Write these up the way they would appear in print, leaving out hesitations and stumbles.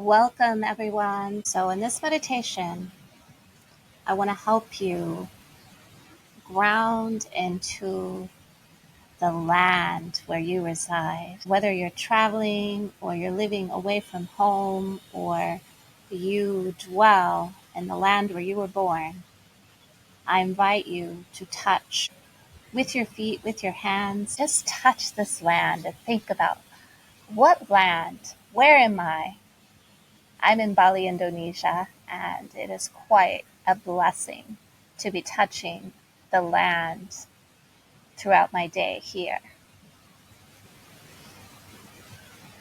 Welcome, everyone. So, in this meditation, I want to help you ground into the land where you reside. Whether you're traveling or you're living away from home or you dwell in the land where you were born, I invite you to touch with your feet, with your hands. Just touch this land and think about what land, where am I? I'm in Bali, Indonesia, and it is quite a blessing to be touching the land throughout my day here.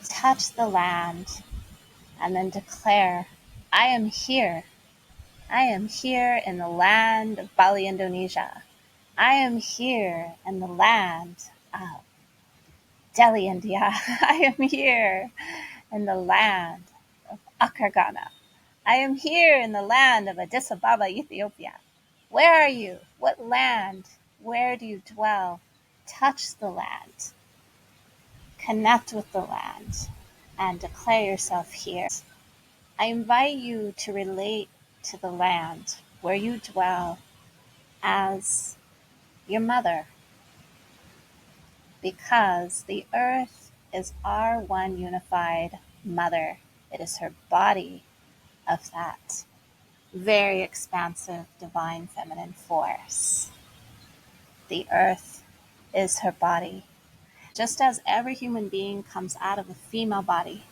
Touch the land and then declare, I am here. I am here in the land of Bali, Indonesia. I am here in the land of Delhi, India. I am here in the land of Akargana. I am here in the land of Addis Ababa, Ethiopia. Where are you? What land? Where do you dwell? Touch the land. Connect with the land and declare yourself here. I invite you to relate to the land where you dwell as your mother, because the earth is our one unified mother. It is her body of that very expansive divine feminine force. The earth is her body. Just as every human being comes out of a female body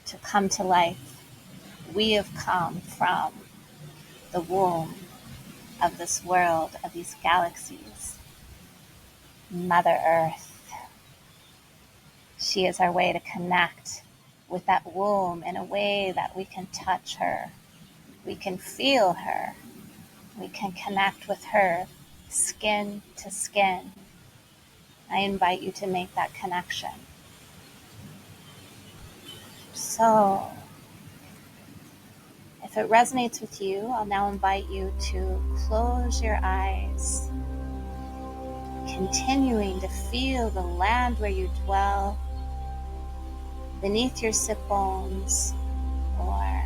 to come to life, we have come from the womb of this world, of these galaxies. Mother Earth. She is our way to connect with that womb in a way that we can touch her. We can feel her. We can connect with her skin to skin. I invite you to make that connection. So, if it resonates with you, I'll now invite you to close your eyes, continuing to feel the land where you dwell, beneath your sit bones, or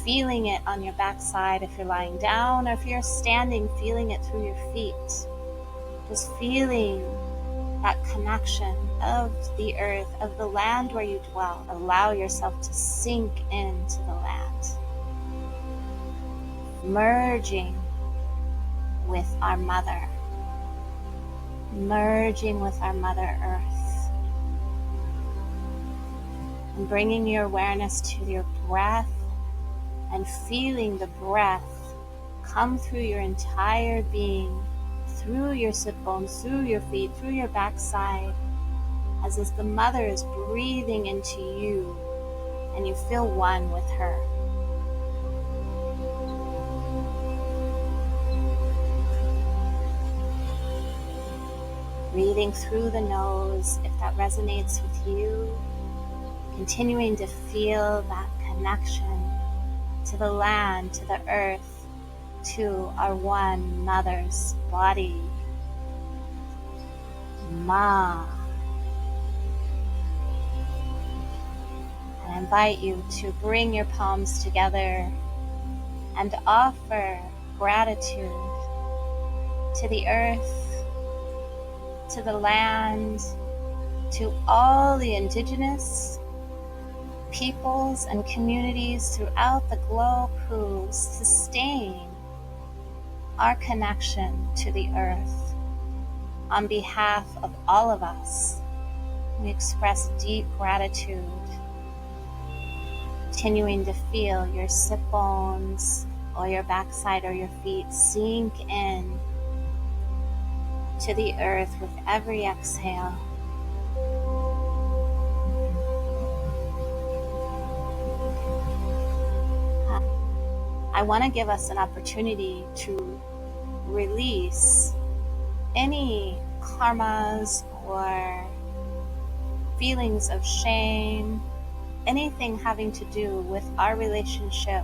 feeling it on your backside if you're lying down, or if you're standing, feeling it through your feet. Just feeling that connection of the earth, of the land where you dwell. Allow yourself to sink into the land, merging with our mother, merging with our Mother Earth, and bringing your awareness to your breath and feeling the breath come through your entire being, through your sit bones, through your feet, through your backside, as the mother is breathing into you and you feel one with her. Breathing through the nose, if that resonates with you, continuing to feel that connection to the land, to the earth, to our one mother's body. Ma. And I invite you to bring your palms together and offer gratitude to the earth, to the land, to all the Indigenous peoples and communities throughout the globe who sustain our connection to the earth. On behalf of all of us, we express deep gratitude, continuing to feel your sit bones or your backside or your feet sink in to the earth with every exhale. I want to give us an opportunity to release any karmas or feelings of shame, anything having to do with our relationship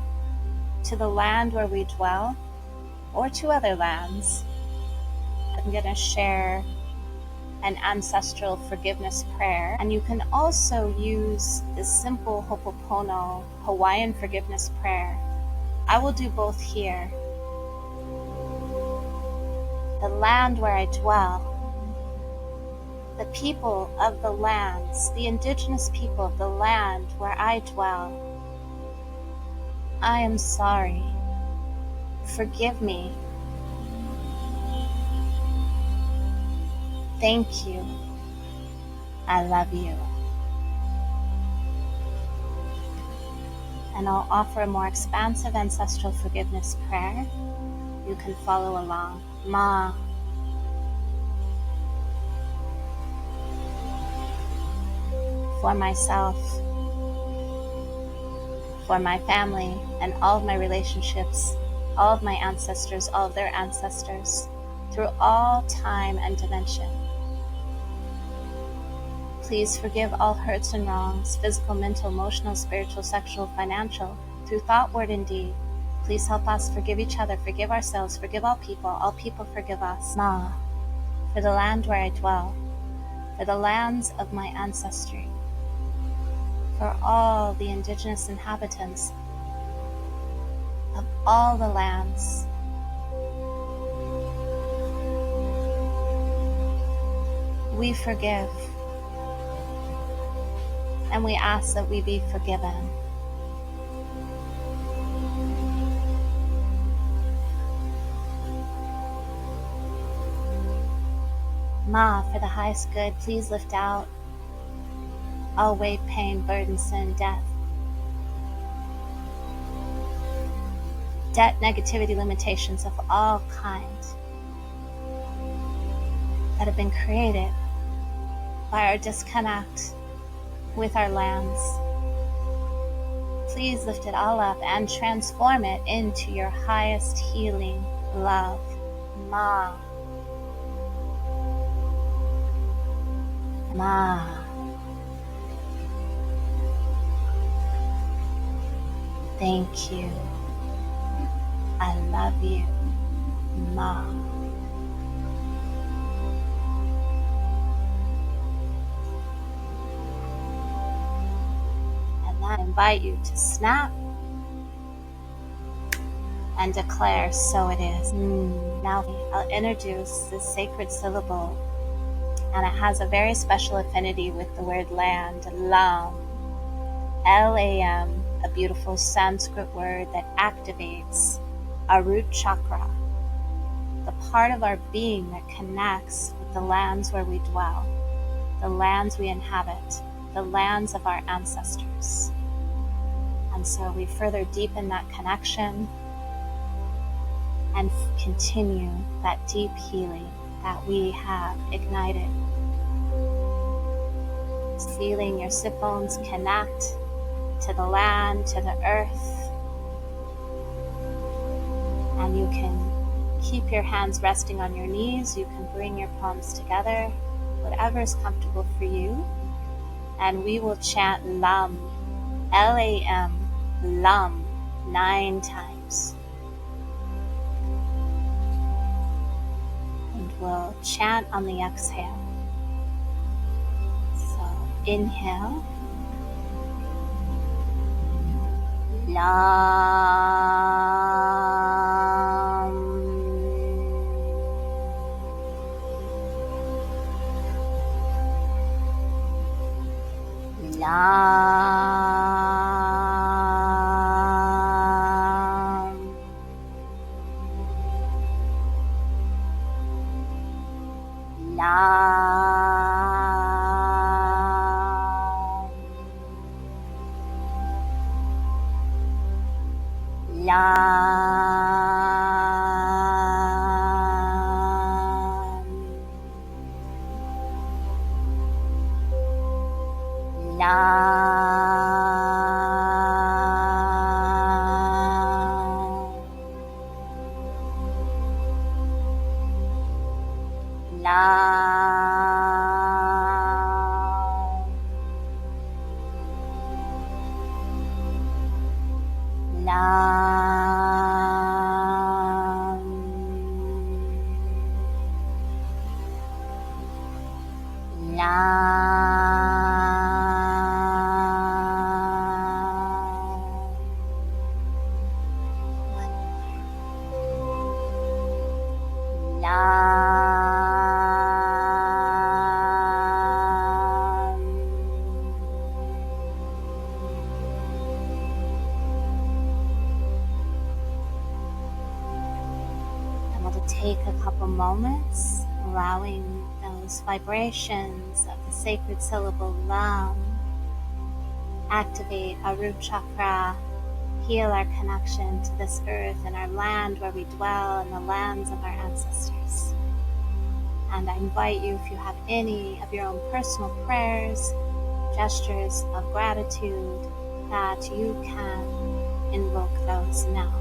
to the land where we dwell or to other lands. I'm going to share an ancestral forgiveness prayer. And you can also use the simple Ho'oponopono Hawaiian forgiveness prayer. I will do both here. The land where I dwell, the people of the lands, the indigenous people of the land where I dwell, I am sorry. Forgive me. Thank you. I love you. And I'll offer a more expansive ancestral forgiveness prayer. You can follow along. Ma. For myself, for my family, and all of my relationships, all of my ancestors, all of their ancestors, through all time and dimension. Please forgive all hurts and wrongs, physical, mental, emotional, spiritual, sexual, financial, through thought, word, and deed. Please help us forgive each other, forgive ourselves, forgive all people forgive us. Ma, for the land where I dwell, for the lands of my ancestry, for all the indigenous inhabitants of all the lands. We forgive, and we ask that we be forgiven. Ma, for the highest good, please lift out all weight, pain, burden, sin, death, debt, negativity, limitations of all kinds that have been created by our disconnect with our lands. Please lift it all up and transform it into your highest healing love. Ma. Ma. Thank you. I love you. Ma. And I invite you to snap and declare, so it is. Now I'll introduce the sacred syllable, and it has a very special affinity with the word land, Lam. Lam, a beautiful Sanskrit word that activates our root chakra, the part of our being that connects with the lands where we dwell, the lands we inhabit, the lands of our ancestors. And so we further deepen that connection and continue that deep healing that we have ignited. Feeling your sit bones connect to the land, to the earth. And you can keep your hands resting on your knees. You can bring your palms together, whatever is comfortable for you. And we will chant Lam, Lam, Lam, 9 times. And we'll chant on the exhale. So inhale. Lam. Lam. Lam. Lam. Lam. Take a couple moments, allowing those vibrations of the sacred syllable Lam activate our root chakra, heal our connection to this earth and our land where we dwell and the lands of our ancestors. And I invite you, if you have any of your own personal prayers, gestures of gratitude, that you can invoke those now.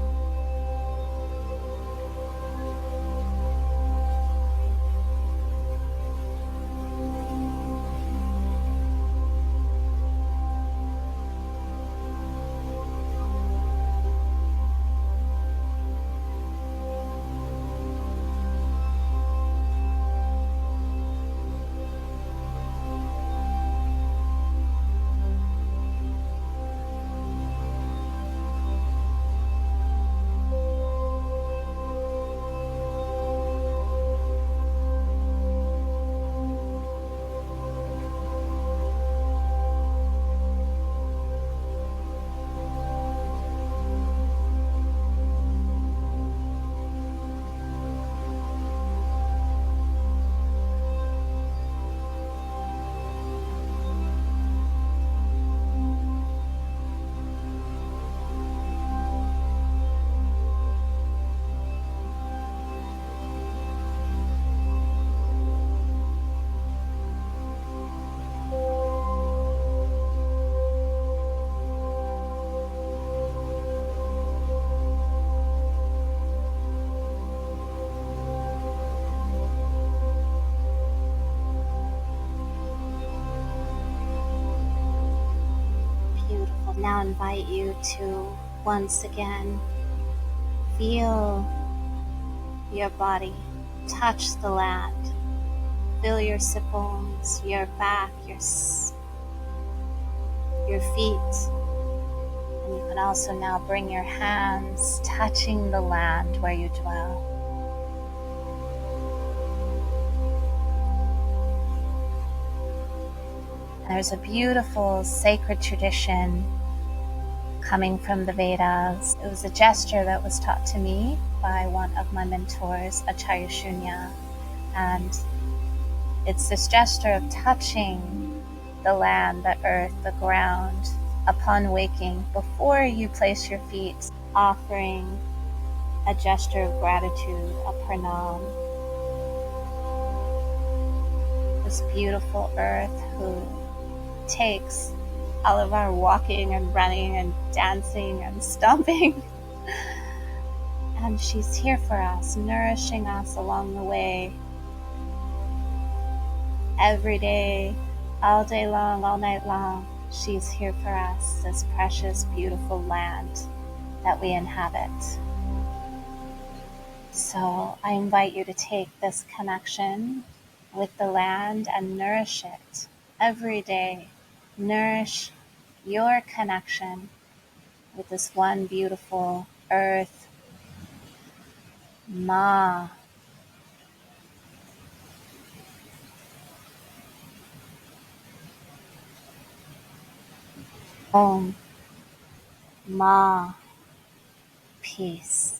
Beautiful. Now invite you to once again feel your body touch the land. Feel your sit bones, your back, your feet. And you can also now bring your hands touching the land where you dwell. There's a beautiful sacred tradition coming from the Vedas. It was a gesture that was taught to me by one of my mentors, Acharya Shunya. And it's this gesture of touching the land, the earth, the ground upon waking before you place your feet, offering a gesture of gratitude, a pranam. This beautiful earth who takes all of our walking and running and dancing and stomping. And she's here for us, nourishing us along the way. Every day, all day long, all night long, she's here for us, this precious, beautiful land that we inhabit. So I invite you to take this connection with the land and nourish it every day. Nourish your connection with this one beautiful earth, Ma. Om. Ma. Peace.